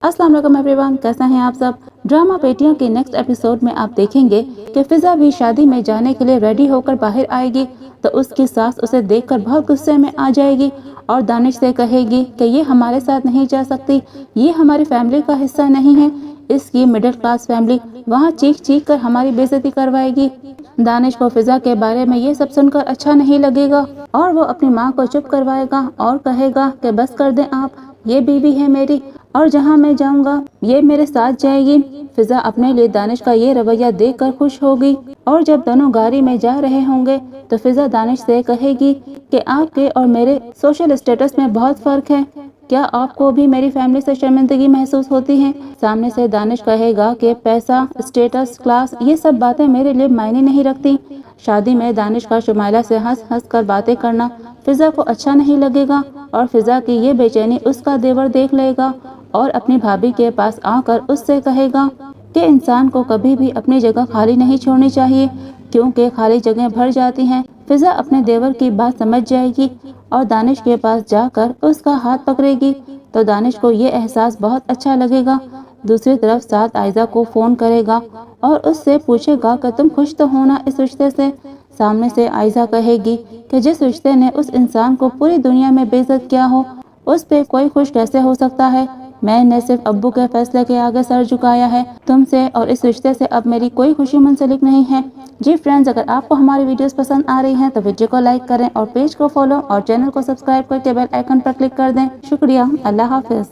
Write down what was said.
अस्सलाम वालेकुम एवरीवन, कैसे हैं आप सब। ड्रामा बेटियां के नेक्स्ट एपिसोड में आप देखेंगे कि फिजा भी शादी में जाने के लिए रेडी होकर बाहर आएगी तो उसकी सास उसे देखकर बहुत गुस्से में आ जाएगी और दानिश से कहेगी कि ये हमारे साथ नहीं जा सकती, ये हमारी फैमिली का हिस्सा नहीं है, इसकी मिडिल क्लास फैमिली वहाँ चीख चीख कर हमारी बेइज्जती करवाएगी। दानिश को फिजा के बारे में ये सब सुनकर अच्छा नहीं लगेगा और वो अपनी माँ को चुप करवाएगा और कहेगा कि बस कर दें आप, ये बीवी है मेरी और जहाँ मैं जाऊंगा ये मेरे साथ जाएगी। फिजा अपने लिए दानिश का ये रवैया देखकर खुश होगी और जब दोनों गाड़ी में जा रहे होंगे तो फिजा दानिश से कहेगी कि आपके और मेरे सोशल स्टेटस में बहुत फर्क है, क्या आपको भी मेरी फैमिली से शर्मिंदगी महसूस होती है। सामने से दानिश कहेगा कि पैसा, स्टेटस, क्लास ये सब बातें मेरे लिए मायने नहीं रखती। शादी में दानिश का शुमाइला से हंस हंस कर बातें करना फिजा को अच्छा नहीं लगेगा और फिजा की ये बेचैनी उसका देवर देख लेगा और अपनी भाभी के पास आकर उससे कहेगा कि इंसान को कभी भी अपनी जगह खाली नहीं छोड़नी चाहिए क्योंकि खाली जगह भर जाती हैं। फिजा अपने देवर की बात समझ जाएगी और दानिश के पास जाकर उसका हाथ पकड़ेगी तो दानिश को ये एहसास बहुत अच्छा लगेगा। दूसरी तरफ साथ आयजा को फोन करेगा और उससे पूछेगा कि तुम खुश तो हो ना इस रिश्ते से। सामने से आयजा कहेगी कि जिस रिश्ते ने उस इंसान को पूरी दुनिया में बेइज्जत किया हो उस पे कोई खुश कैसे हो सकता है। मैंने सिर्फ अब्बू के फैसले के आगे सर झुकाया है, तुमसे और इस रिश्ते से अब मेरी कोई खुशी मुंसलिक नहीं है। जी फ्रेंड्स, अगर आपको हमारी वीडियोस पसंद आ रही हैं तो वीडियो को लाइक करें और पेज को फॉलो और चैनल को सब्सक्राइब करके बेल आइकन पर क्लिक कर दें। शुक्रिया, अल्लाह हाफिज।